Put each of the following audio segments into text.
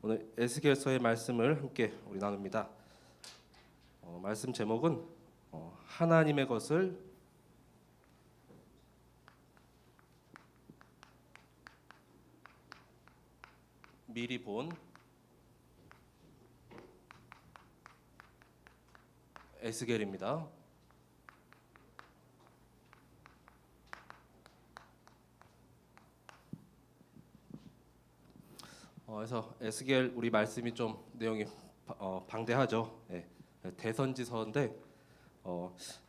오늘 에스겔서의 말씀을 함께 우리 나눕니다. 말씀 제목은 하나님의 것을 미리 본 에스겔입니다. 그래서 에스겔 우리 말씀이 좀 내용이 방대하죠. 예, 대선지서인데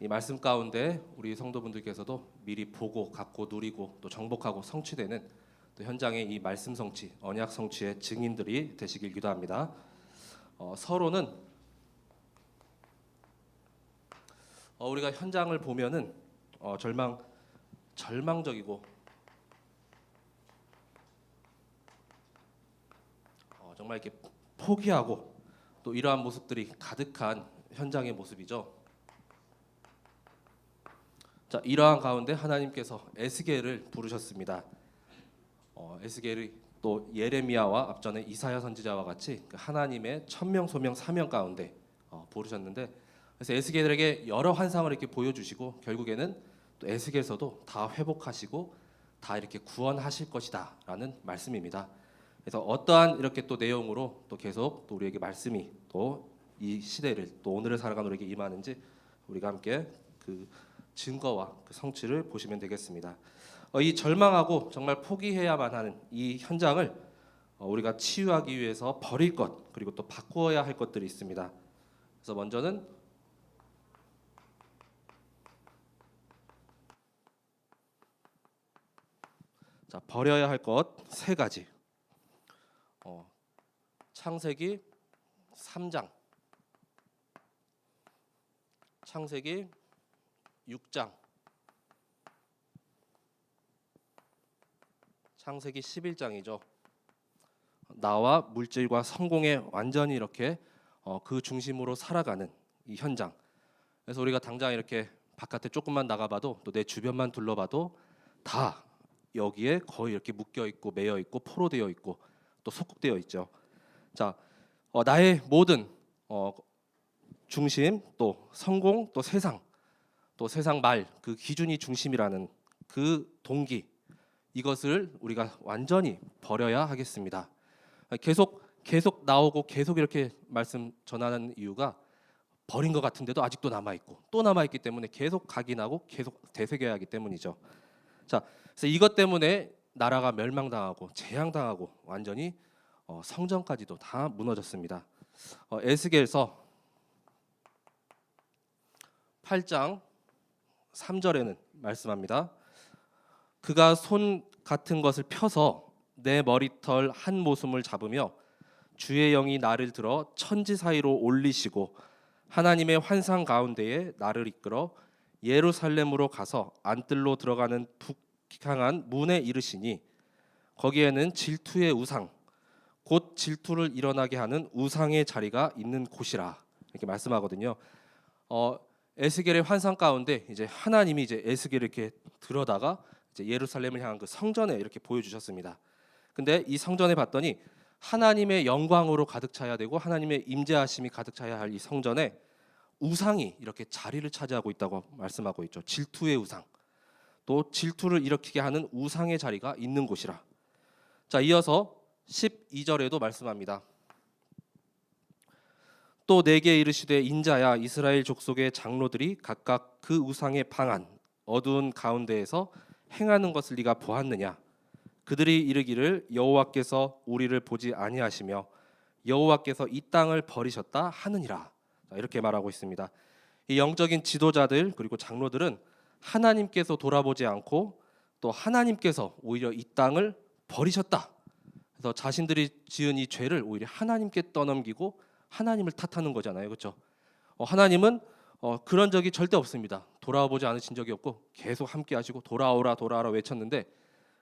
이 말씀 가운데 우리 성도분들께서도 미리 보고 갖고 누리고 또 정복하고 성취되는 또 현장의 이 말씀 성취, 언약 성취의 증인들이 되시길 기도합니다. 서론은 우리가 현장을 보면은 절망적이고 정말 이렇게 포기하고 또 이러한 모습들이 가득한 현장의 모습이죠. 자, 이러한 가운데 하나님께서 에스겔을 부르셨습니다. 에스겔이 또 예레미야와 앞전에 이사야 선지자와 같이 그 하나님의 천명 소명 사명 가운데 부르셨는데, 그래서 에스겔에게 여러 환상을 이렇게 보여주시고 결국에는 또 에스겔서도 다 회복하시고 다 이렇게 구원하실 것이다라는 말씀입니다. 그래서 어떠한 이렇게 또 내용으로 또 계속 또 우리에게 말씀이 또 이 시대를 또 오늘을 살아가는 우리에게 임하는지 우리가 함께 그 증거와 그 성취를 보시면 되겠습니다. 이 절망하고 정말 포기해야만 하는 이 현장을 우리가 치유하기 위해서 버릴 것 그리고 또 바꾸어야 할 것들이 있습니다. 그래서 먼저는 버려야 할 것 세 가지. 창세기 3장, 창세기 6장, 창세기 11장이죠. 나와 물질과 성공에 완전히 이렇게 그 중심으로 살아가는 이 현장. 그래서 우리가 당장 이렇게 바깥에 조금만 나가봐도 또 내 주변만 둘러봐도 다 여기에 거의 이렇게 묶여 있고 매여 있고 포로되어 있고 또 속국되어 있죠. 자, 나의 모든 중심 또 성공 또 세상 말 그 기준이 중심이라는 그 동기, 이것을 우리가 완전히 버려야 하겠습니다. 계속 나오고 계속 이렇게 말씀 전하는 이유가 버린 것 같은데도 아직도 남아 있고 또 남아 있기 때문에 계속 각인하고 계속 되새겨야 하기 때문이죠. 자, 그래서 이것 때문에 나라가 멸망당하고 재앙당하고 완전히 성전까지도 다 무너졌습니다. 에스겔서 8장 3절에는 말씀합니다. 그가 손 같은 것을 펴서 내 머리털 한 모숨을 잡으며 주의 영이 나를 들어 천지 사이로 올리시고 하나님의 환상 가운데에 나를 이끌어 예루살렘으로 가서 안뜰로 들어가는 북향한 문에 이르시니 거기에는 질투의 우상 곧 질투를 일어나게 하는 우상의 자리가 있는 곳이라, 이렇게 말씀하거든요. 에스겔의 환상 가운데 이제 하나님이 이제 에스겔을 이렇게 들어다가 이제 예루살렘을 향한 그 성전에 이렇게 보여주셨습니다. 근데 이 성전에 봤더니 하나님의 영광으로 가득 차야 되고 하나님의 임재하심이 가득 차야 할 이 성전에 우상이 이렇게 자리를 차지하고 있다고 말씀하고 있죠. 질투의 우상, 또 질투를 일으키게 하는 우상의 자리가 있는 곳이라. 자, 이어서 12절에도 말씀합니다. 또 내게 이르시되 인자야, 이스라엘 족속의 장로들이 각각 그 우상의 방안 어두운 가운데에서 행하는 것을 네가 보았느냐? 그들이 이르기를 여호와께서 우리를 보지 아니하시며 여호와께서 이 땅을 버리셨다 하느니라. 이렇게 말하고 있습니다. 이 영적인 지도자들 그리고 장로들은 하나님께서 돌아보지 않고 또 하나님께서 오히려 이 땅을 버리셨다. 그래서 자신들이 지은 이 죄를 오히려 하나님께 떠넘기고 하나님을 탓하는 거잖아요, 그렇죠? 하나님은 그런 적이 절대 없습니다. 돌아보지 않으신 적이 없고 계속 함께하시고 돌아오라 외쳤는데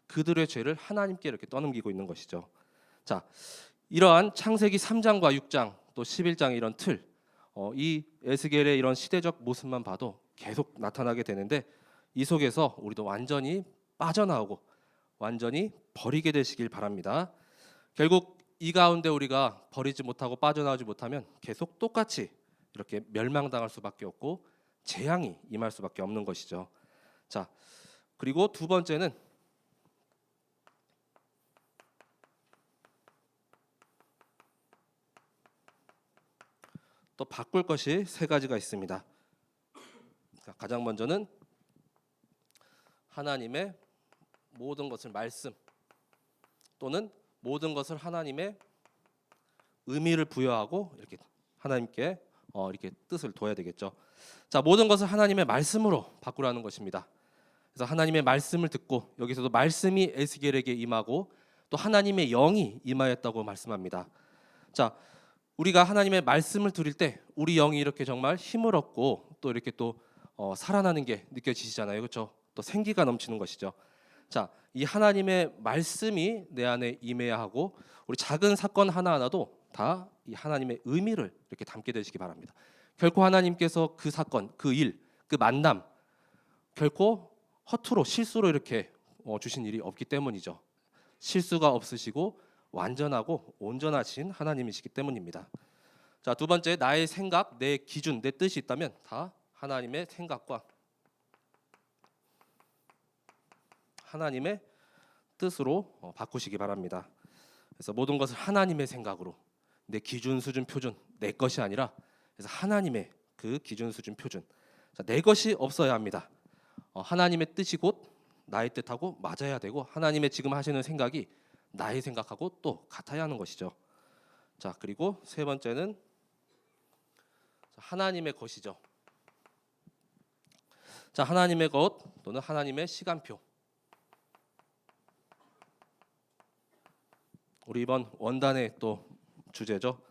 그들의 죄를 하나님께 이렇게 떠넘기고 있는 것이죠. 자, 이러한 창세기 3장과 6장 또 11장의 이런 틀, 이 에스겔의 이런 시대적 모습만 봐도 계속 나타나게 되는데 이 속에서 우리도 완전히 빠져나오고 완전히 버리게 되시길 바랍니다. 결국 이 가운데 우리가 버리지 못하고 빠져나오지 못하면 계속 똑같이 이렇게 멸망당할 수밖에 없고 재앙이 임할 수밖에 없는 것이죠. 자, 그리고 두 번째는 또 바꿀 것이 세 가지가 있습니다. 가장 먼저는 하나님의 모든 것을 말씀 또는 모든 것을 하나님의 의미를 부여하고 이렇게 하나님께 이렇게 뜻을 둬야 되겠죠. 자, 모든 것을 하나님의 말씀으로 바꾸라는 것입니다. 그래서 하나님의 말씀을 듣고 여기서도 말씀이 에스겔에게 임하고 또 하나님의 영이 임하였다고 말씀합니다. 자, 우리가 하나님의 말씀을 들을 때 우리 영이 이렇게 정말 힘을 얻고 또 이렇게 또 살아나는 게 느껴지시잖아요, 그렇죠? 또 생기가 넘치는 것이죠. 자, 이 하나님의 말씀이 내 안에 임해야 하고 우리 작은 사건 하나하나도 다 이 하나님의 의미를 이렇게 담게 되시기 바랍니다. 결코 하나님께서 그 사건, 그 일, 그 만남 결코 허투루 실수로 이렇게 주신 일이 없기 때문이죠. 실수가 없으시고 완전하고 온전하신 하나님이시기 때문입니다. 자, 두 번째, 나의 생각, 내 기준, 내 뜻이 있다면 다 하나님의 생각과 하나님의 뜻으로 바꾸시기 바랍니다. 그래서 모든 것을 하나님의 생각으로, 내 기준, 수준, 표준, 내 것이 아니라 그래서 하나님의 그 기준, 수준, 표준, 자, 내 것이 없어야 합니다. 하나님의 뜻이 곧 나의 뜻하고 맞아야 되고 하나님의 지금 하시는 생각이 나의 생각하고 또 같아야 하는 것이죠. 자, 그리고 세 번째는 하나님의 것이죠. 자, 하나님의 것 또는 하나님의 시간표. 우리 이번 원단의 또 주제죠.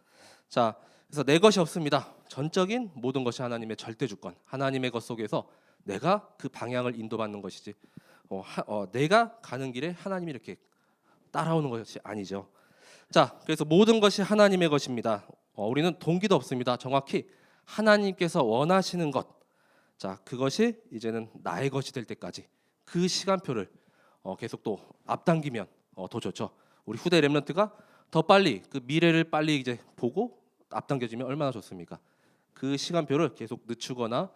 자, 그래서 내 것이 없습니다. 전적인 모든 것이 하나님의 절대 주권, 하나님의 것 속에서 내가 그 방향을 인도받는 것이지 내가 가는 길에 하나님이 이렇게 따라오는 것이 아니죠. 자, 그래서 모든 것이 하나님의 것입니다. 우리는 동기도 없습니다. 정확히 하나님께서 원하시는 것, 자, 그것이 이제는 나의 것이 될 때까지 그 시간표를 계속 또 앞당기면 더 좋죠. 우리 후대 렘넌트가 더 빨리 그 미래를 빨리 이제 보고 앞당겨지면 얼마나 좋습니까? 그 시간표를 계속 늦추거나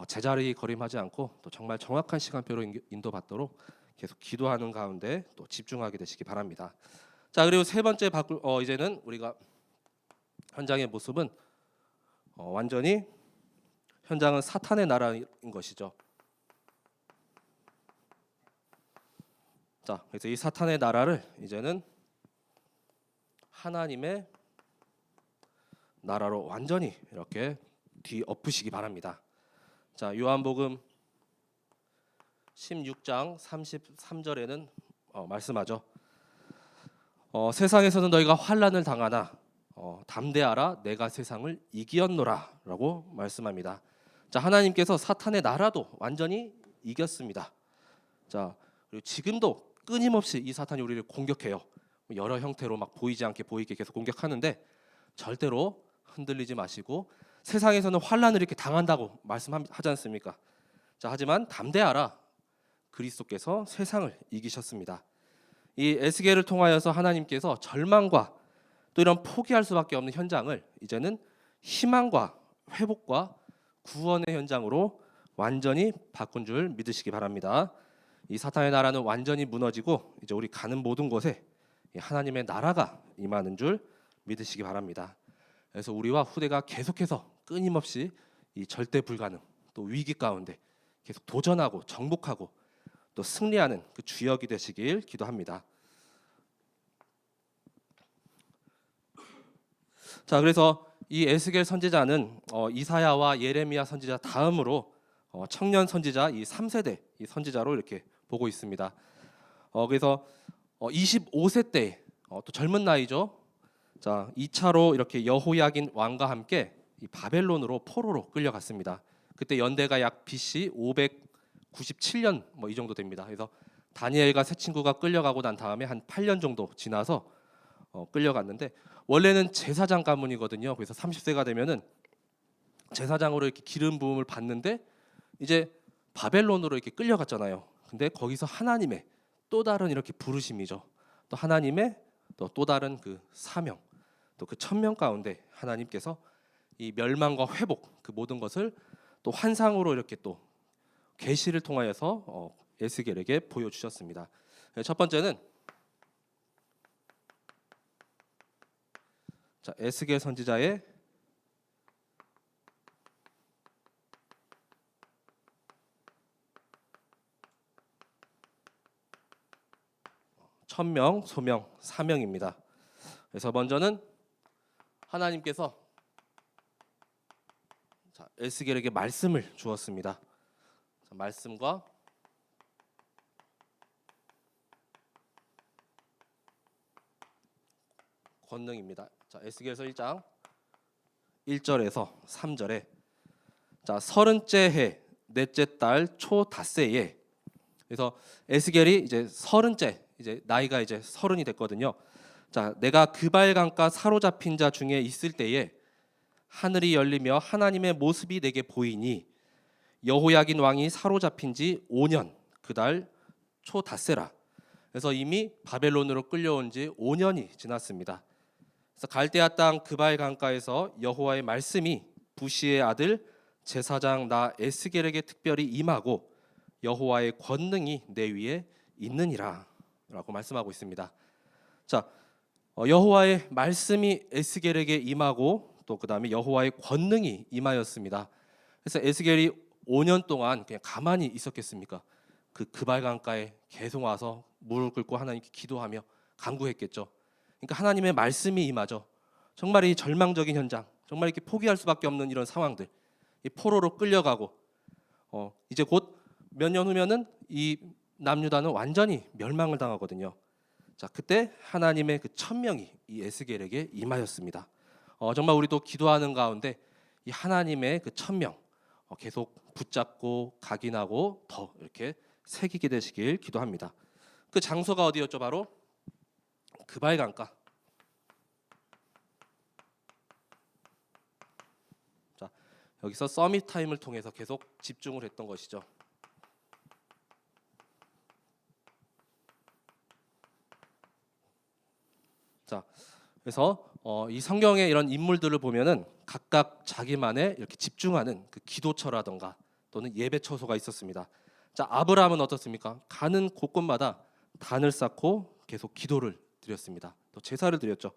제자리 걸음하지 않고 또 정말 정확한 시간표로 인도받도록 계속 기도하는 가운데 또 집중하게 되시기 바랍니다. 자, 그리고 세 번째 이제는 우리가 현장의 모습은 완전히 현장은 사탄의 나라인 것이죠. 자, 그래서 이 사탄의 나라를 이제는 하나님의 나라로 완전히 이렇게 뒤엎으시기 바랍니다. 자, 요한복음 16장 33절에는 말씀하죠. 세상에서는 너희가 환난을 당하나 담대하라, 내가 세상을 이기었노라라고 말씀합니다. 자, 하나님께서 사탄의 나라도 완전히 이겼습니다. 자, 그리고 지금도 끊임없이 이 사탄이 우리를 공격해요. 여러 형태로 막 보이지 않게 보이게 계속 공격하는데 절대로 흔들리지 마시고 세상에서는 환난을 이렇게 당한다고 말씀하지 않습니까? 자, 하지만 담대하라, 그리스도께서 세상을 이기셨습니다. 이 에스겔을 통하여서 하나님께서 절망과 또 이런 포기할 수밖에 없는 현장을 이제는 희망과 회복과 구원의 현장으로 완전히 바꾼 줄 믿으시기 바랍니다. 이 사탄의 나라는 완전히 무너지고 이제 우리 가는 모든 곳에 하나님의 나라가 임하는 줄 믿으시기 바랍니다. 그래서 우리와 후대가 계속해서 끊임없이 이 절대 불가능 또 위기 가운데 계속 도전하고 정복하고 또 승리하는 그 주역이 되시길 기도합니다. 자, 그래서 이 에스겔 선지자는 이사야와 예레미야 선지자 다음으로 청년 선지자 이 3세대 이 선지자로 이렇게 보고 있습니다. 그래서 25세 때 또 젊은 나이죠. 자, 2차로 이렇게 여호야긴 왕과 함께 이 바벨론으로 포로로 끌려갔습니다. 그때 연대가 약 BC 597년 뭐 이 정도 됩니다. 그래서 다니엘과 세 친구가 끌려가고 난 다음에 한 8년 정도 지나서 끌려갔는데 원래는 제사장 가문이거든요. 그래서 30세가 되면은 제사장으로 이렇게 기름 부음을 받는데 이제 바벨론으로 이렇게 끌려갔잖아요. 근데 거기서 하나님의 또 다른 이렇게 부르심이죠. 또 하나님의 또 다른 그 사명, 또 그 천명 가운데 하나님께서 이 멸망과 회복 그 모든 것을 또 환상으로 이렇게 또 계시를 통하여서 에스겔에게 보여주셨습니다. 첫 번째는 에스겔 선지자의 천명, 소명, 사명입니다. 그래서 먼저는 하나님께서 에스겔에게 말씀을 주었습니다. 말씀과 권능입니다. 에스겔서 1장 1절에서 3절에 서른째 해 넷째 달 초 닷새에, 그래서 에스겔이 이제 서른째, 이제 나이가 이제 서른이 됐거든요. 내가 그발 강가 사로잡힌 자 중에 있을 때에 하늘이 열리며 하나님의 모습이 내게 보이니 여호야긴 왕이 사로잡힌 지 5년 그달 초 닷새라. 그래서 이미 바벨론으로 끌려온 지 5년이 지났습니다. 그래서 갈대아 땅 그발 강가에서 여호와의 말씀이 부시의 아들 제사장 나 에스겔에게 특별히 임하고 여호와의 권능이 내 위에 있느니라라고 말씀하고 있습니다. 여호와의 말씀이 에스겔에게 임하고 또 그다음에 여호와의 권능이 임하였습니다. 그래서 에스겔이 5년 동안 그냥 가만히 있었겠습니까? 그발 강가에 계속 와서 무릎 꿇고 하나님께 기도하며 간구했겠죠. 그러니까 하나님의 말씀이 임하죠. 정말 이 절망적인 현장, 정말 이렇게 포기할 수밖에 없는 이런 상황들, 이 포로로 끌려가고 이제 곧 몇 년 후면은 이 남유다는 완전히 멸망을 당하거든요. 그때 하나님의 그 천명이 이 에스겔에게 임하였습니다. 정말 우리도 기도하는 가운데 이 하나님의 그 천명 계속 붙잡고 각인하고 더 이렇게 새기게 되시길 기도합니다. 그 장소가 어디였죠? 바로 그발 강가. 여기서 서밋 타임을 통해서 계속 집중을 했던 것이죠. 그래서 이 성경의 이런 인물들을 보면은 각각 자기만의 이렇게 집중하는 그 기도처라던가 또는 예배 처소가 있었습니다. 아브라함은 어떻습니까? 가는 곳곳마다 단을 쌓고 계속 기도를 드렸습니다. 또 제사를 드렸죠.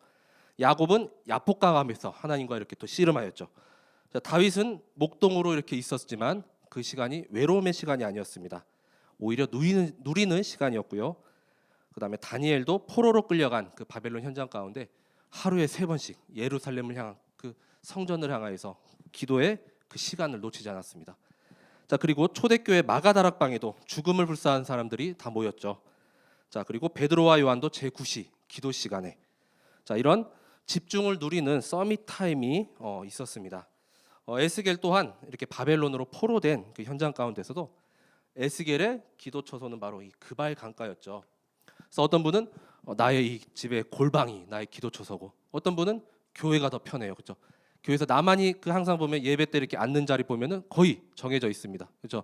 야곱은 야복강하면서 하나님과 이렇게 또 씨름하였죠. 다윗은 목동으로 이렇게 있었지만 그 시간이 외로움의 시간이 아니었습니다. 오히려 누리는 시간이었고요. 그다음에 다니엘도 포로로 끌려간 그 바벨론 현장 가운데 하루에 3번씩 예루살렘을 향한 그 성전을 향하여서 기도의 그 시간을 놓치지 않았습니다. 그리고 초대교회 마가다락방에도 죽음을 불사한 사람들이 다 모였죠. 그리고 베드로와 요한도 제9시 기도 시간에 이런 집중을 누리는 서밋 타임이 있었습니다. 에스겔 또한 이렇게 바벨론으로 포로된 그 현장 가운데서도 에스겔의 기도 처소는 바로 이 그발 강가였죠. 그래서 어떤 분은 나의 이 집의 골방이 나의 기도 처소고, 어떤 분은 교회가 더 편해요, 그렇죠? 교회에서 나만이 그 항상 보면 예배 때 이렇게 앉는 자리 보면은 거의 정해져 있습니다, 그렇죠?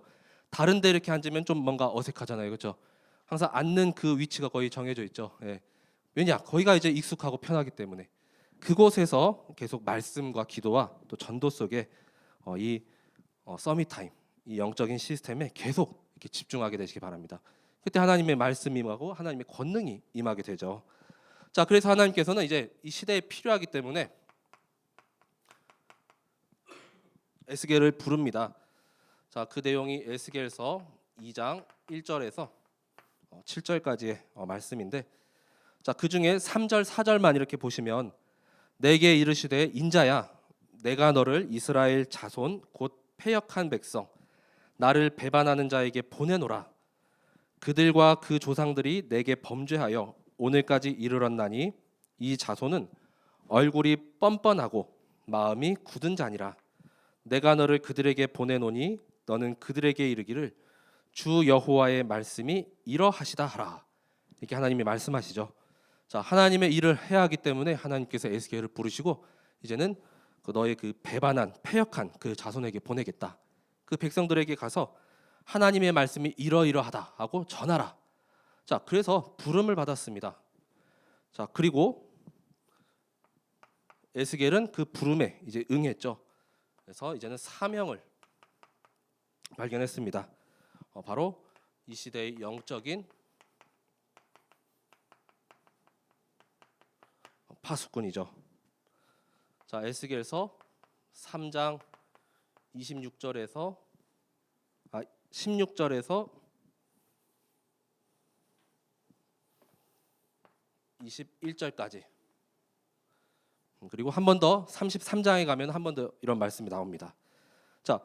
다른데 이렇게 앉으면 좀 뭔가 어색하잖아요, 그렇죠? 항상 앉는 그 위치가 거의 정해져 있죠. 예. 왜냐? 거기가 이제 익숙하고 편하기 때문에 그곳에서 계속 말씀과 기도와 또 전도 속에 이 서밋 타임, 이 영적인 시스템에 계속 이렇게 집중하게 되시기 바랍니다. 그때 하나님의 말씀이 임하고 하나님의 권능이 임하게 되죠. 그래서 하나님께서는 이제 이 시대에 필요하기 때문에 에스겔을 부릅니다. 그 내용이 에스겔서 2장 1절에서 7절까지의 말씀인데, 그 중에 3절 4절만 이렇게 보시면, 내게 이르시되 인자야 내가 너를 이스라엘 자손 곧 패역한 백성 나를 배반하는 자에게 보내노라. 그들과 그 조상들이 내게 범죄하여 오늘까지 이르렀나니 이 자손은 얼굴이 뻔뻔하고 마음이 굳은 자니라. 내가 너를 그들에게 보내노니 너는 그들에게 이르기를 주 여호와의 말씀이 이러하시다 하라. 이렇게 하나님이 말씀하시죠. 하나님의 일을 해야 하기 때문에 하나님께서 에스겔을 부르시고 이제는 너의 그 배반한 패역한 그 자손에게 보내겠다. 그 백성들에게 가서 하나님의 말씀이 이러이러하다 하고 전하라. 그래서 부름을 받았습니다. 자, 그리고 에스겔은 그 부름에 이제 응했죠. 그래서 이제는 사명을 발견했습니다. 바로 이 시대의 영적인 파수꾼이죠. 자, 에스겔서 3장 26절에서 16절에서 21절까지, 그리고 한 번 더 33장에 가면 한 번 더 이런 말씀이 나옵니다. 자,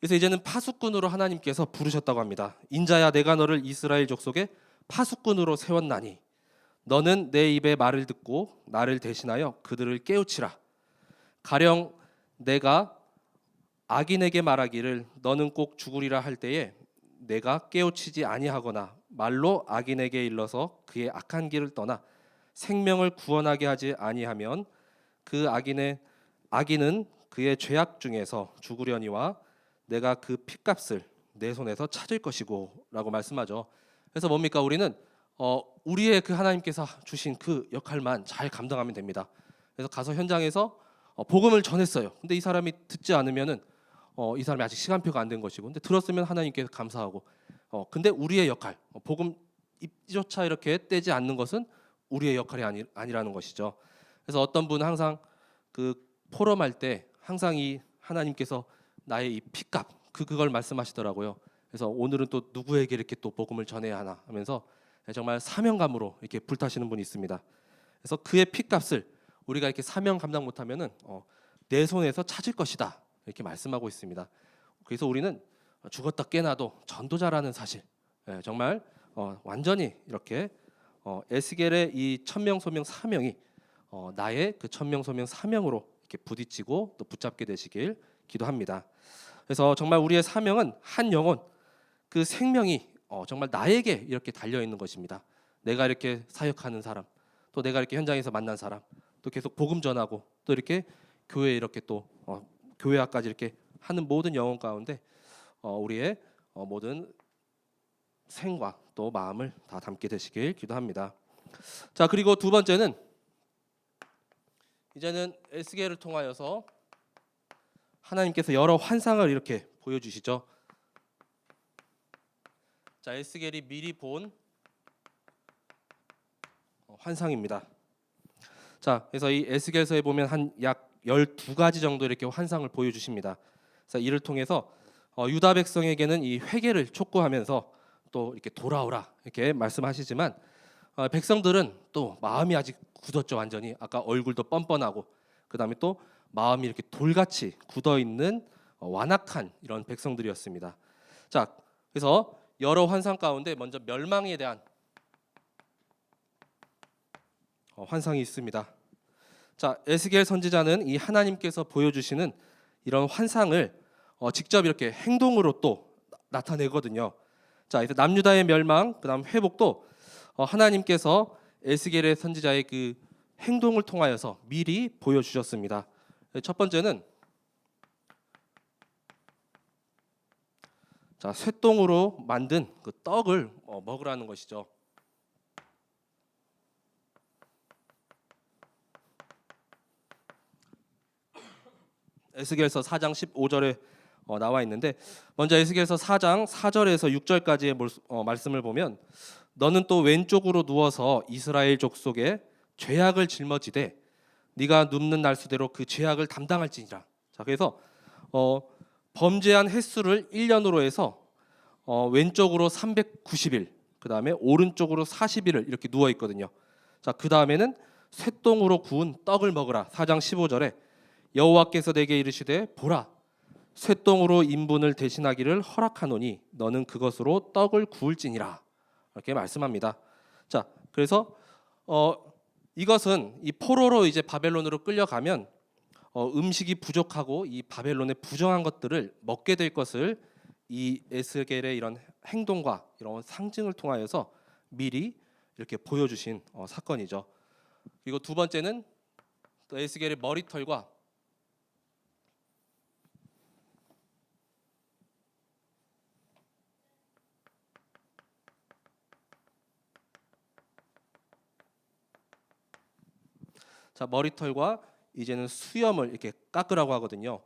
그래서 이제는 파수꾼으로 하나님께서 부르셨다고 합니다. 인자야, 내가 너를 이스라엘 족속의 파수꾼으로 세웠나니 너는 내 입의 말을 듣고 나를 대신하여 그들을 깨우치라. 가령 내가 악인에게 말하기를 너는 꼭 죽으리라 할 때에 내가 깨우치지 아니하거나 말로 악인에게 일러서 그의 악한 길을 떠나 생명을 구원하게 하지 아니하면 그 악인은 그의 죄악 중에서 죽으려니와 내가 그 핏값을 내 손에서 찾을 것이고 라고 말씀하죠. 그래서 뭡니까? 우리는 우리의 그 하나님께서 주신 그 역할만 잘 감당하면 됩니다. 그래서 가서 현장에서 복음을 전했어요. 근데 이 사람이 듣지 않으면은 이 사람이 아직 시간표가 안 된 것이고, 근데 들었으면 하나님께 감사하고, 근데 우리의 역할, 복음 입조차 이렇게 떼지 않는 것은 우리의 역할이 아니라는 것이죠. 그래서 어떤 분은 항상 그 포럼할 때 항상 이 하나님께서 나의 이 피값 그걸 말씀하시더라고요. 그래서 오늘은 또 누구에게 이렇게 또 복음을 전해야 하나 하면서 정말 사명감으로 이렇게 불타시는 분이 있습니다. 그래서 그의 피값을 우리가 이렇게 사명 감당 못하면은 내 손에서 찾을 것이다 이렇게 말씀하고 있습니다. 그래서 우리는 죽었다 깨나도 전도자라는 사실, 정말 완전히 이렇게 에스겔의 이 천명소명 사명이 나의 그 천명소명 사명으로 이렇게 부딪히고 또 붙잡게 되시길 기도합니다. 그래서 정말 우리의 사명은 한 영혼 그 생명이 정말 나에게 이렇게 달려 있는 것입니다. 내가 이렇게 사역하는 사람, 또 내가 이렇게 현장에서 만난 사람, 또 계속 복음 전하고 또 이렇게 교회 이렇게 또 교회화까지 이렇게 하는 모든 영혼 가운데 우리의 모든 생과 또 마음을 다 담게 되시길 기도합니다. 자, 그리고 두 번째는 이제는 에스겔을 통하여서 하나님께서 여러 환상을 이렇게 보여주시죠. 자, 에스겔이 미리 본 환상입니다. 자, 그래서 이 에스겔서에 보면 한 약 12가지 정도 이렇게 환상을 보여주십니다. 그래서 이를 통해서 유다 백성에게는 이 회개를 촉구하면서 또 이렇게 돌아오라 이렇게 말씀하시지만 백성들은 또 마음이 아직 굳었죠. 완전히 아까 얼굴도 뻔뻔하고 그다음에 또 마음이 이렇게 돌같이 굳어 있는 완악한 이런 백성들이었습니다. 자, 그래서 여러 환상 가운데 먼저 멸망에 대한 환상이 있습니다. 자, 에스겔 선지자는 이 하나님께서 보여주시는 이런 환상을 직접 이렇게 행동으로 또 나타내거든요. 자, 그래서 남유다의 멸망, 그다음 회복도 하나님께서 에스겔의 선지자의 그 행동을 통하여서 미리 보여주셨습니다. 첫 번째는 자, 쇠똥으로 만든 그 떡을 먹으라는 것이죠. 에스겔서 4장 15절에 나와 있는데, 먼저 에스겔서 4장 4절에서 6절까지의 말씀을 보면 너는 또 왼쪽으로 누워서 이스라엘 족속에 죄악을 짊어지되 네가 눕는 날수대로 그 죄악을 담당할지니라. 자, 그래서 범죄한 횟수를 1년으로 해서 왼쪽으로 390일, 그 다음에 오른쪽으로 40일을 이렇게 누워 있거든요. 자, 그 다음에는 쇠똥으로 구운 떡을 먹으라. 4장 15절에 여호와께서 내게 이르시되 보라, 쇠똥으로 인분을 대신하기를 허락하노니 너는 그것으로 떡을 구울지니라. 이렇게 말씀합니다. 자, 그래서 이것은 이 포로로 이제 바벨론으로 끌려가면 음식이 부족하고 이 바벨론의 부정한 것들을 먹게 될 것을 이 에스겔의 이런 행동과 이런 상징을 통하여서 미리 이렇게 보여주신 사건이죠. 그리고 두 번째는 또 에스겔의 머리털과 자, 머리털과 이제는 수염을 이렇게 깎으라고 하거든요.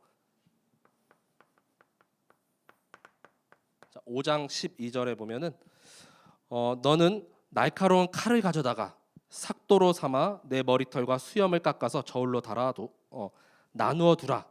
자, 5장 12절에 보면은 너는 날카로운 칼을 가져다가 삭도로 삼아 내 머리털과 수염을 깎아서 저울로 달아 나누어 두라.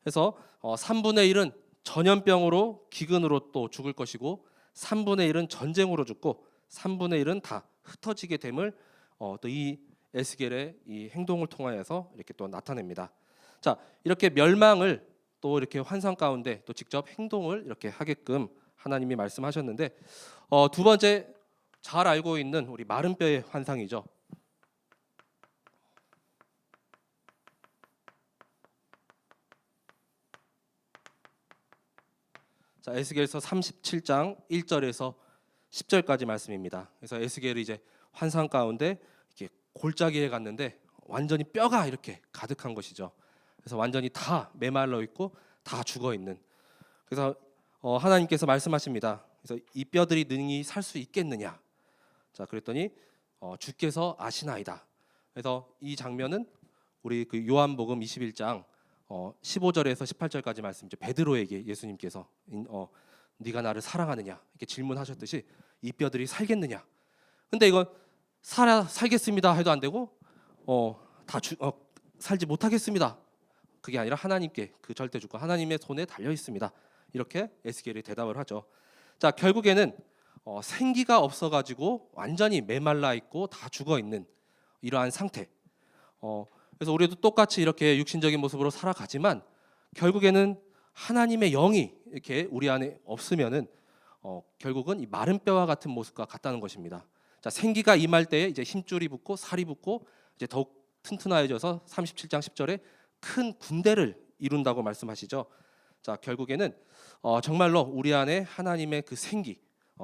그래서 3분의 1은 전염병으로 기근으로 또 죽을 것이고 3분의 1은 전쟁으로 죽고 3분의 1은 다 흩어지게 됨을 또 이 에스겔의 이 행동을 통하여서 이렇게 또 나타냅니다. 자, 이렇게 멸망을 또 이렇게 환상 가운데 또 직접 행동을 이렇게 하게끔 하나님이 말씀하셨는데 두 번째 잘 알고 있는 우리 마른 뼈의 환상이죠. 자, 에스겔서 37장 1절에서 10절까지 말씀입니다. 그래서 에스겔이 이제 환상 가운데 이렇게 골짜기에 갔는데 완전히 뼈가 이렇게 가득한 것이죠. 그래서 완전히 다 메말라 있고 다 죽어 있는. 그래서 하나님께서 말씀하십니다. 그래서 이 뼈들이 능히 살 수 있겠느냐? 자, 그랬더니 주께서 아시나이다. 그래서 이 장면은 우리 그 요한복음 21장 15절에서 18절까지 말씀이죠. 베드로에게 예수님께서 네가 나를 사랑하느냐 이렇게 질문하셨듯이 이 뼈들이 살겠느냐? 근데 이건 살겠습니다 해도 안 되고 살지 못하겠습니다. 그게 아니라 하나님께 그 절대 주권 하나님의 손에 달려 있습니다. 이렇게 에스겔이 대답을 하죠. 자, 결국에는 생기가 없어가지고 완전히 메말라 있고 다 죽어 있는 이러한 상태. 그래서 우리도 똑같이 이렇게 육신적인 모습으로 살아가지만 결국에는 하나님의 영이 이렇게 우리 안에 없으면은 결국은 이 마른 뼈와 같은 모습과 같다는 것입니다. 자, 생기가 임할 때에 이제 힘줄이 붙고 살이 붙고 이제 더욱 튼튼해져서 37장 10절에 큰 군대를 이룬다고 말씀하시죠. 자, 결국에는 정말로 우리 안에 하나님의 그 생기,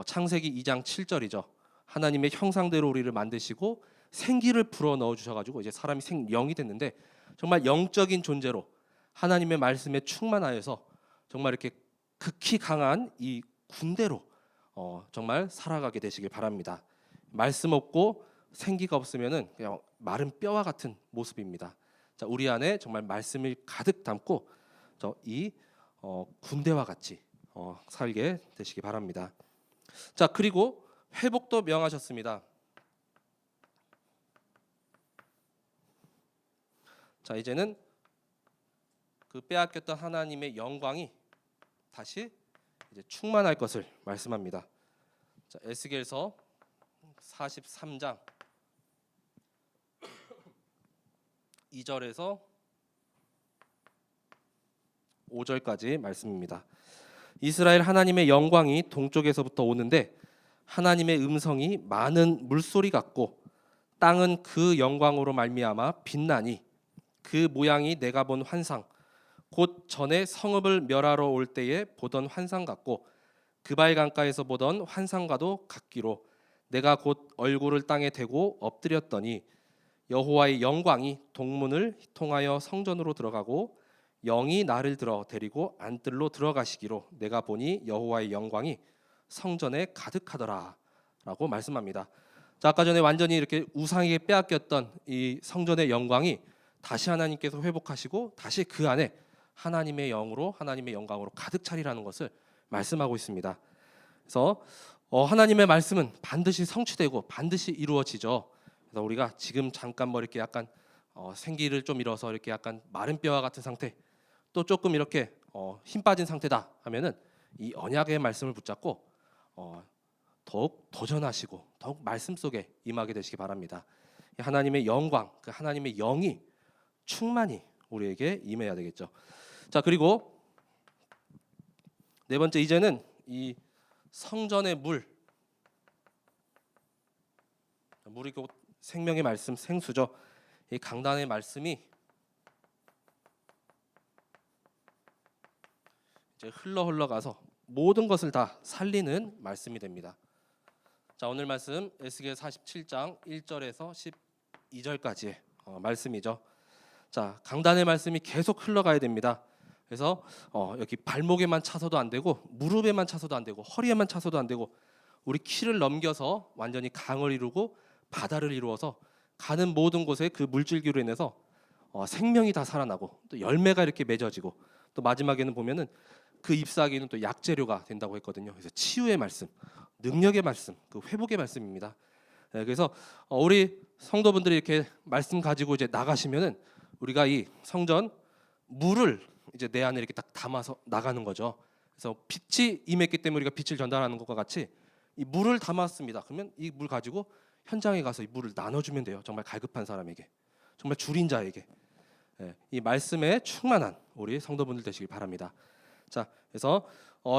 창세기 2장 7절이죠. 하나님의 형상대로 우리를 만드시고 생기를 불어 넣어 주셔가지고 이제 사람이 영이 됐는데 정말 영적인 존재로 하나님의 말씀에 충만하여서 정말 이렇게 극히 강한 이 군대로 정말 살아가게 되시길 바랍니다. 말씀 없고 생기가 없으면은 그냥 마른 뼈와 같은 모습입니다. 자, 우리 안에 정말 말씀을 가득 담고 이 군대와 같이 살게 되시기 바랍니다. 자, 그리고 회복도 명하셨습니다. 자, 이제는 그 빼앗겼던 하나님의 영광이 다시 이제 충만할 것을 말씀합니다. 자, 에스겔서 43장 2절에서 5절까지 말씀입니다. 이스라엘 하나님의 영광이 동쪽에서부터 오는데 하나님의 음성이 많은 물소리 같고 땅은 그 영광으로 말미암아 빛나니 그 모양이 내가 본 환상 곧 전에 성읍을 멸하러 올 때에 보던 환상 같고 그발 강가에서 보던 환상과도 같기로 내가 곧 얼굴을 땅에 대고 엎드렸더니 여호와의 영광이 동문을 통하여 성전으로 들어가고 영이 나를 들어 데리고 안뜰로 들어가시기로 내가 보니 여호와의 영광이 성전에 가득하더라 라고 말씀합니다. 자, 아까 전에 완전히 이렇게 우상에게 빼앗겼던 이 성전의 영광이 다시 하나님께서 회복하시고 다시 그 안에 하나님의 영으로 하나님의 영광으로 가득 차리라는 것을 말씀하고 있습니다. 그래서 하나님의 말씀은 반드시 성취되고 반드시 이루어지죠. 그래서 우리가 지금 잠깐 뭐 이렇게 약간 생기를 좀 잃어서 이렇게 약간 마른 뼈와 같은 상태 또 조금 이렇게 힘 빠진 상태다 하면은 이 언약의 말씀을 붙잡고 더욱 도전하시고 더욱 말씀 속에 임하게 되시기 바랍니다. 하나님의 영광, 그 하나님의 영이 충만히 우리에게 임해야 되겠죠. 자, 그리고 네 번째 이제는 이 성전의 물이 곧 생명의 말씀 생수죠. 이 강단의 말씀이 이제 흘러가서 모든 것을 다 살리는 말씀이 됩니다. 자, 오늘 말씀 에스겔 47장 1절에서 12절까지의 말씀이죠. 자, 강단의 말씀이 계속 흘러가야 됩니다. 그래서 여기 발목에만 차서도 안 되고 무릎에만 차서도 안 되고 허리에만 차서도 안 되고 우리 키를 넘겨서 완전히 강을 이루고 바다를 이루어서 가는 모든 곳에 그 물줄기로 인해서 생명이 다 살아나고 또 열매가 이렇게 맺어지고 또 마지막에는 보면은 그 잎사귀는 또 약재료가 된다고 했거든요. 그래서 치유의 말씀, 능력의 말씀, 그 회복의 말씀입니다. 그래서 우리 성도분들이 이렇게 말씀 가지고 이제 나가시면은 우리가 이 성전 물을 이제 내 안에 이렇게 딱 담아서 나가는 거죠. 그래서 빛이 임했기 때문에 우리가 빛을 전달하는 것과 같이 이 물을 담았습니다. 그러면 이 물 가지고 현장에 가서 이 물을 나눠주면 돼요. 정말 갈급한 사람에게, 정말 줄인 자에게. 이 말씀에 충만한 우리 성도분들 되시길 바랍니다. 자, 그래서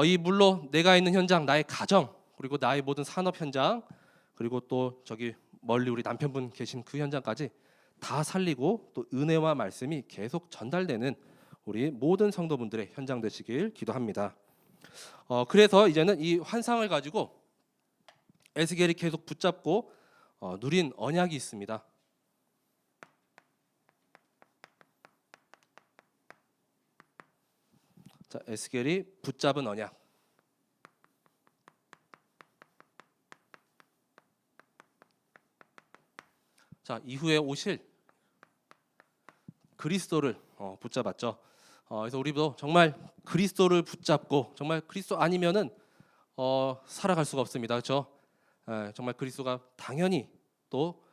이 물로 내가 있는 현장, 나의 가정, 그리고 나의 모든 산업 현장, 그리고 또 저기 멀리 우리 남편분 계신 그 현장까지 다 살리고 또 은혜와 말씀이 계속 전달되는 우리 모든 성도분들의 현장 되시길 기도합니다. 그래서 이제는 이 환상을 가지고 에스겔이 계속 붙잡고 누린 언약이 있습니다. 자, 에스겔이 붙잡은 언약. 자, 이후에 오실 그리스도를 붙잡았죠. 그래서 우리도 정말 그리스도를 붙잡고 정말 그리스도 아니면은 살아갈 수가 없습니다. 그렇죠? 정말 그리스도가 당연히 또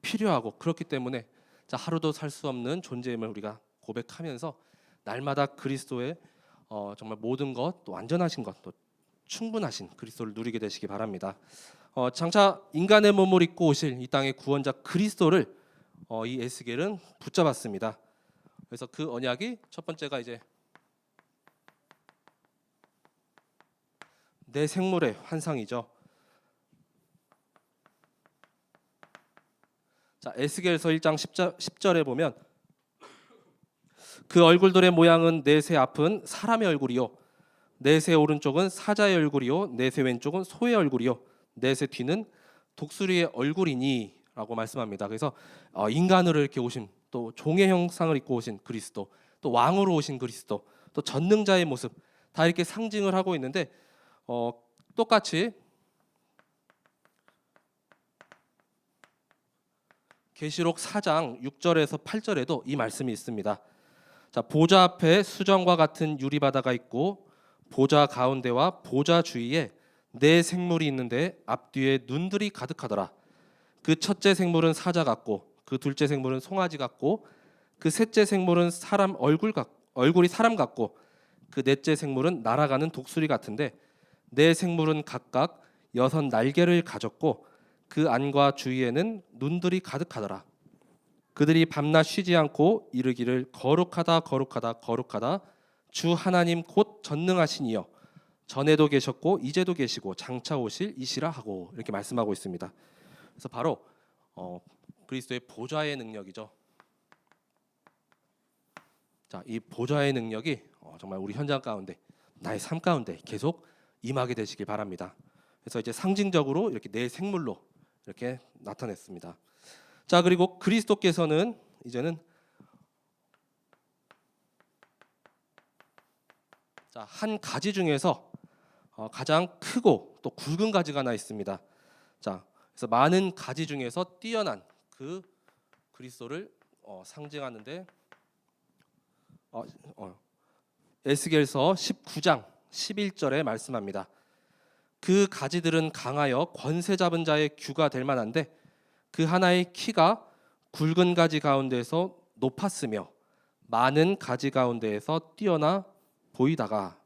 필요하고 그렇기 때문에 자, 하루도 살 수 없는 존재임을 우리가 고백하면서 날마다 그리스도의 정말 모든 것, 또 완전하신 것, 또 충분하신 그리스도를 누리게 되시기 바랍니다. 장차 인간의 몸을 입고 오실 이 땅의 구원자 그리스도를 이 에스겔은 붙잡았습니다. 그래서 그 언약이 첫 번째가 이제 내 생물의 환상이죠. 자, 에스겔서 1장 10절에 보면 그 얼굴들의 모양은 넷의 앞은 사람의 얼굴이요, 넷의 오른쪽은 사자의 얼굴이요, 넷의 왼쪽은 소의 얼굴이요, 넷의 뒤는 독수리의 얼굴이니라고 말씀합니다. 그래서 인간으로 이렇게 오신, 또 종의 형상을 입고 오신 그리스도, 또 왕으로 오신 그리스도, 또 전능자의 모습 다 이렇게 상징을 하고 있는데 똑같이 계시록 4장 6절에서 8절에도 이 말씀이 있습니다. 자, 보좌 앞에 수정과 같은 유리바다가 있고 보좌 가운데와 보좌 주위에 네 생물이 있는데 앞뒤에 눈들이 가득하더라. 그 첫째 생물은 사자 같고 그 둘째 생물은 송아지 같고 그 셋째 생물은 얼굴이 사람 같고 그 넷째 생물은 날아가는 독수리 같은데 네 생물은 각각 6 날개를 가졌고 그 안과 주위에는 눈들이 가득하더라. 그들이 밤낮 쉬지 않고 이르기를 거룩하다 거룩하다 거룩하다 주 하나님 곧 전능하시니여 전에도 계셨고 이제도 계시고 장차 오실 이시라 하고 이렇게 말씀하고 있습니다. 그래서 바로 그리스도의 보좌의 능력이죠. 자, 이 보좌의 능력이 정말 우리 현장 가운데, 나의 삶 가운데 계속 임하게 되시길 바랍니다. 그래서 이제 상징적으로 이렇게 네 생물로 이렇게 나타냈습니다. 자, 그리고 그리스도께서는 이제는 자, 한 가지 중에서 가장 크고 또 굵은 가지가 하나 있습니다. 자, 그래서 많은 가지 중에서 뛰어난 그 그리스도를 상징하는데 에스겔서 19장 11절에 말씀합니다. 그 가지들은 강하여 권세 잡은 자의 규가 될 만한데 그 하나의 키가 굵은 가지 가운데서 높았으며 많은 가지 가운데에서 뛰어나 보이다가,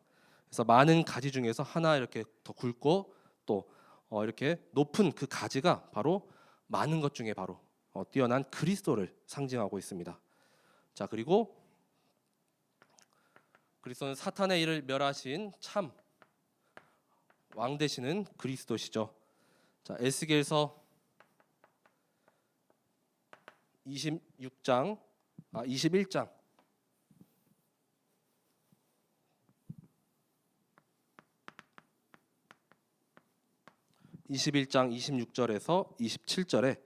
그래서 많은 가지 중에서 하나 이렇게 더 굵고 또 이렇게 높은 그 가지가 바로 많은 것 중에 바로 뛰어난 그리스도를 상징하고 있습니다. 자, 그리고 그리스도는 사탄의 일을 멸하신 참 왕 되시는 그리스도시죠. 자, 에스겔서 21장 21장 26절에서 27절에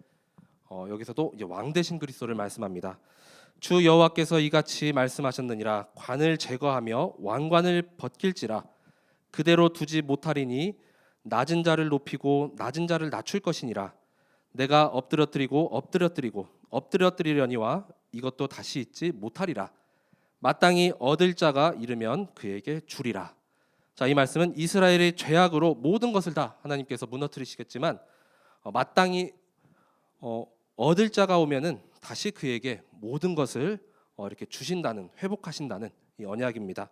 여기서도 이제 왕 되신 그리스도를 말씀합니다. 주 여호와께서 이같이 말씀하셨느니라. 관을 제거하며 왕관을 벗길지라. 그대로 두지 못하리니 낮은 자를 높이고 낮은 자를 낮출 것이니라. 내가 엎드려뜨리려니와 이것도 다시 잊지 못하리라. 마땅히 얻을 자가 이르면 그에게 주리라. 자, 이 말씀은 이스라엘의 죄악으로 모든 것을 다 하나님께서 무너뜨리시겠지만 마땅히 얻을 자가 오면은 다시 그에게 모든 것을 이렇게 주신다는, 회복하신다는 이 언약입니다.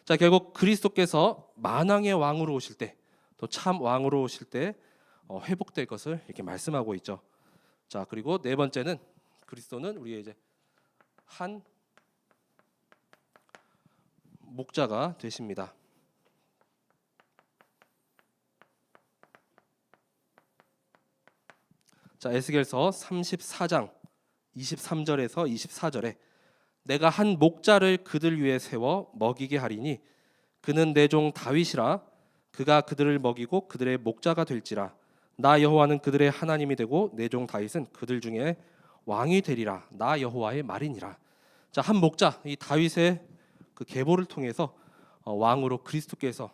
자, 결국 그리스도께서 만왕의 왕으로 오실 때, 또 참 왕으로 오실 때 회복될 것을 이렇게 말씀하고 있죠. 자, 그리고 네 번째는 그리스도는 우리의 이제 한 목자가 되십니다. 자, 에스겔서 34장 23절에서 24절에 내가 한 목자를 그들 위에 세워 먹이게 하리니 그는 내 종 다윗이라. 그가 그들을 먹이고 그들의 목자가 될지라. 나 여호와는 그들의 하나님이 되고 내 종 다윗은 그들 중에 왕이 되리라. 나 여호와의 말이니라. 자, 한 목자, 이 다윗의 그 계보를 통해서 왕으로 그리스도께서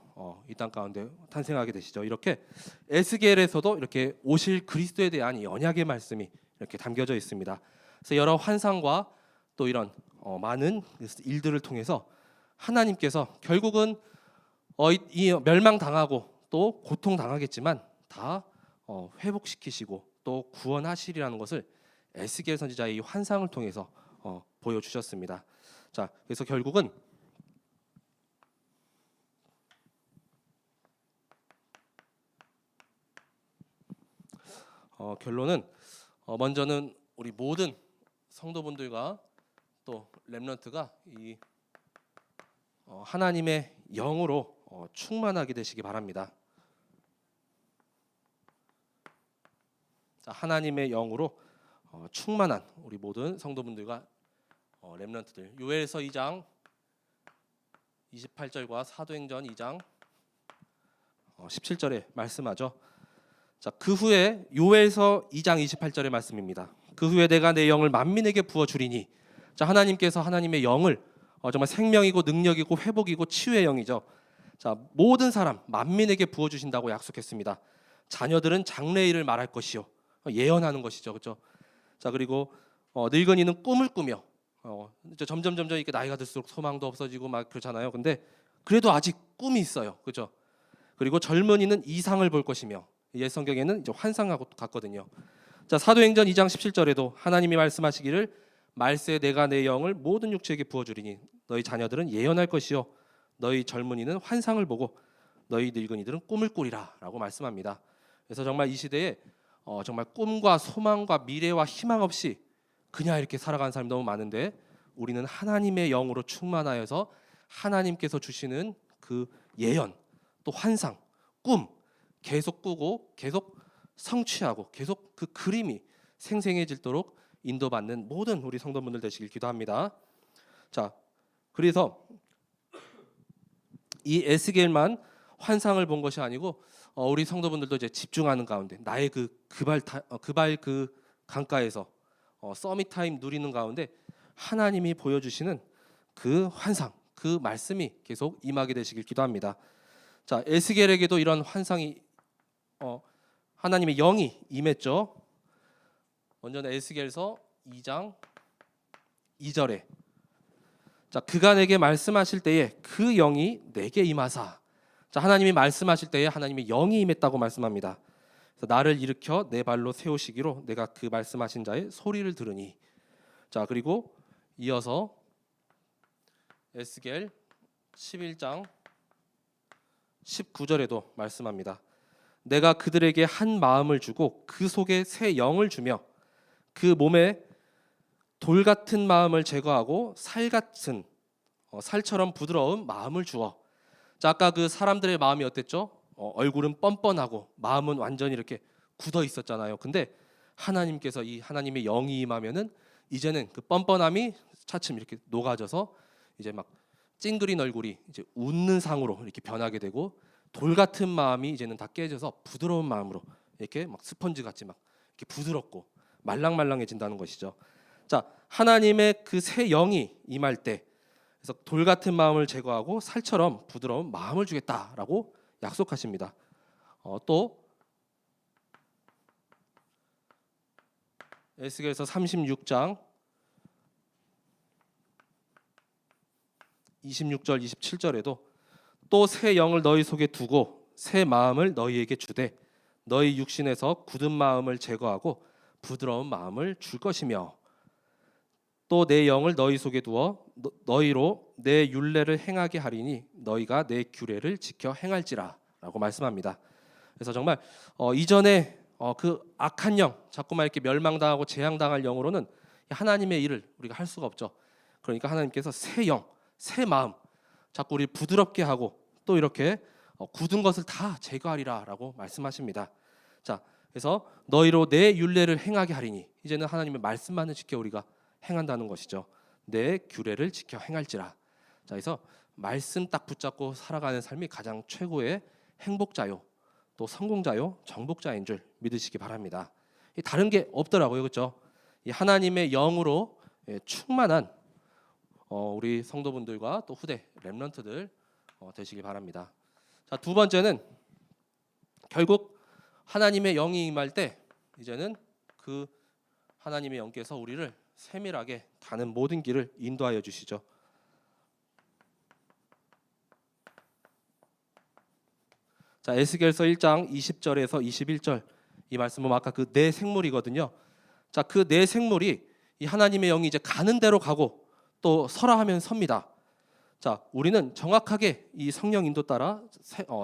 이 땅 가운데 탄생하게 되시죠. 이렇게 에스겔에서도 이렇게 오실 그리스도에 대한 이 언약의 말씀이 이렇게 담겨져 있습니다. 그래서 여러 환상과 또 이런 많은 일들을 통해서 하나님께서 결국은 이 멸망당하고 또 고통당하겠지만 다 회복시키시고 또 구원하시리라는 것을 에스겔 선지자의 이 환상을 통해서 보여주셨습니다. 자, 그래서 결국은 결론은 먼저는 우리 모든 성도분들과 또 렘넌트가 이 하나님의 영으로 충만하게 되시기 바랍니다. 자, 하나님의 영으로 충만한 우리 모든 성도분들과 렘넌트들, 요엘서 2장 28절과 사도행전 2장 17절에 말씀하죠. 자, 그 후에 요엘서 2장 28절의 말씀입니다. 그 후에 내가 내 영을 만민에게 부어 주리니. 자, 하나님께서 하나님의 영을 정말 생명이고 능력이고 회복이고 치유의 영이죠. 자, 모든 사람 만민에게 부어 주신다고 약속했습니다. 자녀들은 장래일을 말할 것이요, 예언하는 것이죠, 그렇죠? 자, 그리고 늙은이는 꿈을 꾸며 점점 이렇게 나이가 들수록 소망도 없어지고 막 그렇잖아요. 근데 그래도 아직 꿈이 있어요, 그렇죠? 그리고 젊은이는 이상을 볼 것이며, 옛 성경에는 이제 환상하고 같거든요. 자, 사도행전 2장 17절에도 하나님이 말씀하시기를 말세 내가 내 영을 모든 육체에게 부어 주리니 너희 자녀들은 예언할 것이요 너희 젊은이는 환상을 보고 너희 늙은이들은 꿈을 꾸리라라고 말씀합니다. 그래서 정말 이 시대에 정말 꿈과 소망과 미래와 희망 없이 그냥 이렇게 살아가는 사람이 너무 많은데, 우리는 하나님의 영으로 충만하여서 하나님께서 주시는 그 예언, 또 환상, 꿈 계속 꾸고 계속 성취하고 계속 그 그림이 생생해지도록 인도받는 모든 우리 성도분들 되시길 기도합니다. 자, 그래서 이 에스겔만 환상을 본 것이 아니고 우리 성도분들도 이제 집중하는 가운데 나의 그 그발 그 강가에서 서밋 타임 누리는 가운데 하나님이 보여주시는 그 환상, 그 말씀이 계속 임하게 되시길 기도합니다. 자, 에스겔에게도 이런 환상이 하나님의 영이 임했죠. 먼저는 에스겔서 2장 2절에 자, 그가 내게 말씀하실 때에 그 영이 내게 임하사. 자, 하나님이 말씀하실 때에 하나님의 영이 임했다고 말씀합니다. 그래서 나를 일으켜 내 발로 세우시기로 내가 그 말씀하신 자의 소리를 들으니. 자, 그리고 이어서 에스겔 11장 19절에도 말씀합니다. 내가 그들에게 한 마음을 주고 그 속에 새 영을 주며 그 몸에 돌 같은 마음을 제거하고 살 같은 살처럼 부드러운 마음을 주어. 자, 아까 그 사람들의 마음이 어땠죠? 얼굴은 뻔뻔하고 마음은 완전히 이렇게 굳어 있었잖아요. 근데 하나님께서 이 하나님의 영이 임하면은 이제는 그 뻔뻔함이 차츰 이렇게 녹아져서 이제 막 찡그린 얼굴이 이제 웃는 상으로 이렇게 변하게 되고, 돌 같은 마음이 이제는 다 깨져서 부드러운 마음으로 이렇게 막 스펀지 같이 막 이렇게 부드럽고 말랑말랑해진다는 것이죠. 자, 하나님의 그 새 영이 임할 때, 그래서 돌 같은 마음을 제거하고 살처럼 부드러운 마음을 주겠다라고 약속하십니다. 또 에스겔서 36장 26절 27절에도 또 새 영을 너희 속에 두고 새 마음을 너희에게 주되 너희 육신에서 굳은 마음을 제거하고 부드러운 마음을 줄 것이며 또 내 영을 너희 속에 두어 너희로 내 율례를 행하게 하리니 너희가 내 규례를 지켜 행할지라 라고 말씀합니다. 그래서 정말 이전에 그 악한 영, 자꾸만 이렇게 멸망당하고 재앙당할 영으로는 하나님의 일을 우리가 할 수가 없죠. 그러니까 하나님께서 새 영, 새 마음, 자꾸 우리 부드럽게 하고 또 이렇게 굳은 것을 다 제거하리라라고 말씀하십니다. 자, 그래서 너희로 내 율례를 행하게 하리니 이제는 하나님의 말씀만을 지켜 우리가 행한다는 것이죠. 내 규례를 지켜 행할지라. 자, 그래서 말씀 딱 붙잡고 살아가는 삶이 가장 최고의 행복자요, 또 성공자요, 정복자인 줄 믿으시기 바랍니다. 다른 게 없더라고요, 그렇죠? 이 하나님의 영으로 충만한 우리 성도분들과 또 후대 렘넌트들 되시기 바랍니다. 자, 두 번째는 결국 하나님의 영이 임할 때 이제는 그 하나님의 영께서 우리를 세밀하게 가는 모든 길을 인도하여 주시죠. 자, 에스겔서 1장 20절에서 21절 이 말씀은 아까 그 내 생물이거든요. 자, 그 내 생물이 이 하나님의 영이 이제 가는 대로 가고 또 서라 하면 섭니다. 자, 우리는 정확하게 이 성령 인도 따라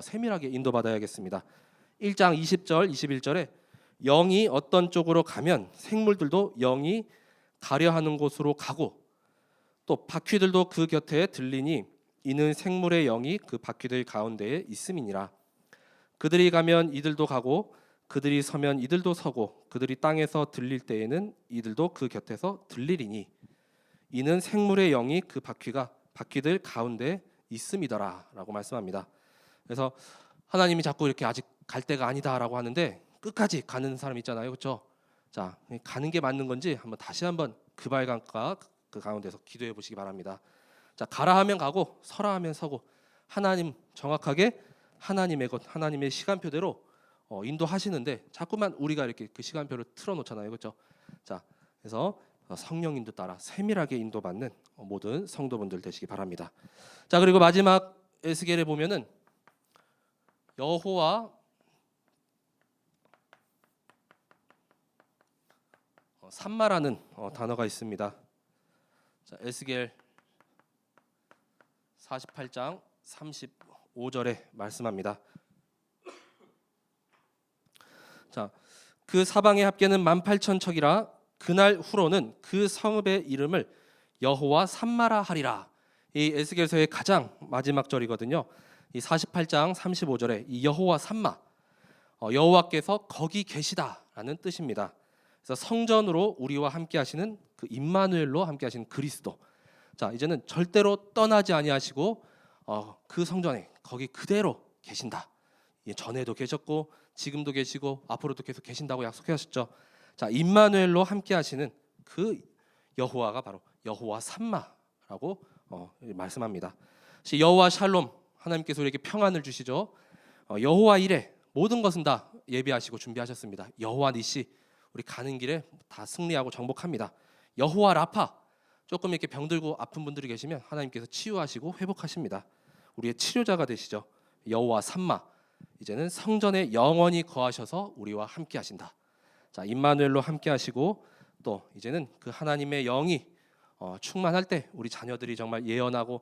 세밀하게 인도받아야겠습니다. 1장 20절 21절에 영이 어떤 쪽으로 가면 생물들도 영이 가려 하는 곳으로 가고 또 바퀴들도 그 곁에 들리니 이는 생물의 영이 그 바퀴들 가운데에 있음이니라. 그들이 가면 이들도 가고 그들이 서면 이들도 서고 그들이 땅에서 들릴 때에는 이들도 그 곁에서 들리리니 이는 생물의 영이 그 바퀴들 가운데 있음이더라 라고 말씀합니다. 그래서 하나님이 자꾸 이렇게 아직 갈 때가 아니다라고 하는데 끝까지 가는 사람 있잖아요, 그렇죠? 자, 가는 게 맞는 건지 다시 한번 그 발각과 그 가운데서 기도해 보시기 바랍니다. 자, 가라 하면 가고 서라 하면 서고 하나님 정확하게 하나님의 것, 하나님의 시간표대로 인도하시는데 자꾸만 우리가 이렇게 그 시간표를 틀어놓잖아요, 그렇죠? 자, 그래서 성령 인도 따라 세밀하게 인도받는 모든 성도분들 되시기 바랍니다. 자, 그리고 마지막 에스겔에 보면은 여호와 삼마라는 단어가 있습니다. 자, 에스겔 48장 35절에 말씀합니다. 자, 그 사방의 합계는 18,000척이라 그날 후로는 그 성읍의 이름을 여호와 삼마라 하리라. 이 에스겔서의 가장 마지막 절이거든요. 이 48장 35절에 이 여호와 삼마, 여호와께서 거기 계시다라는 뜻입니다. 그래서 성전으로 우리와 함께 하시는 그 임마누엘로 함께 하시는 그리스도. 자, 이제는 절대로 떠나지 아니하시고 그 성전에 거기 그대로 계신다. 전에도 계셨고 지금도 계시고 앞으로도 계속 계신다고 약속하셨죠. 자, 임마누엘로 함께 하시는 그 여호와가 바로 여호와 삼마라고 말씀합니다. 여호와 샬롬, 하나님께서 우리에게 평안을 주시죠. 여호와 이레, 모든 것은 다 예비하시고 준비하셨습니다. 여호와 니시, 우리 가는 길에 다 승리하고 정복합니다. 여호와 라파, 조금 이렇게 병들고 아픈 분들이 계시면 하나님께서 치유하시고 회복하십니다. 우리의 치료자가 되시죠. 여호와 삼마, 이제는 성전에 영원히 거하셔서 우리와 함께 하신다. 자, 임마누엘로 함께 하시고 또 이제는 그 하나님의 영이 충만할 때 우리 자녀들이 정말 예언하고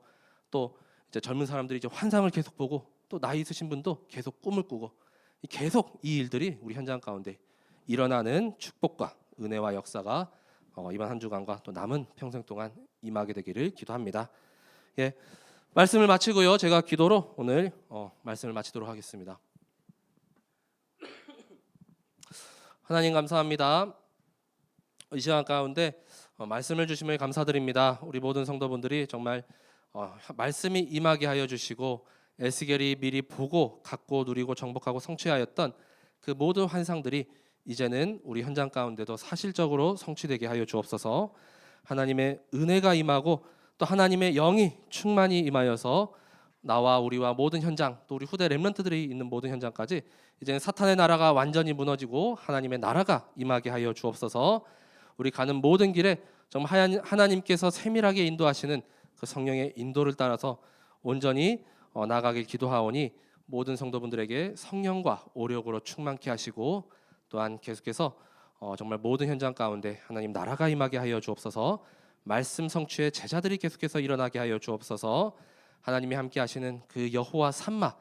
또 이제 젊은 사람들이 이제 환상을 계속 보고 또 나이 있으신 분도 계속 꿈을 꾸고 계속 이 일들이 우리 현장 가운데 일어나는 축복과 은혜와 역사가 이번 한 주간과 또 남은 평생 동안 임하게 되기를 기도합니다. 예, 말씀을 마치고요. 제가 기도로 오늘 말씀을 마치도록 하겠습니다. 하나님 감사합니다. 이 시간 가운데 말씀을 주심을 감사드립니다. 우리 모든 성도분들이 정말 말씀이 임하게 하여 주시고 에스겔이 미리 보고 갖고 누리고 정복하고 성취하였던 그 모든 환상들이 이제는 우리 현장 가운데도 사실적으로 성취되게 하여 주옵소서. 하나님의 은혜가 임하고 또 하나님의 영이 충만히 임하여서 나와 우리와 모든 현장 또 우리 후대 렘넌트들이 있는 모든 현장까지 이제는 사탄의 나라가 완전히 무너지고 하나님의 나라가 임하게 하여 주옵소서. 우리 가는 모든 길에 정말 하나님께서 세밀하게 인도하시는 그 성령의 인도를 따라서 온전히 나아가길 기도하오니 모든 성도분들에게 성령과 오력으로 충만케 하시고 또한 계속해서 정말 모든 현장 가운데 하나님 나라가 임하게 하여 주옵소서. 말씀 성취의 제자들이 계속해서 일어나게 하여 주옵소서. 하나님이 함께 하시는 그 여호와 삼마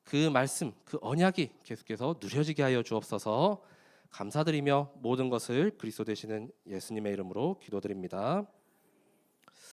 그 말씀 그 언약이 계속해서 누려지게 하여 주옵소서. 감사드리며 모든 것을 그리스도 되시는 예수님의 이름으로 기도드립니다.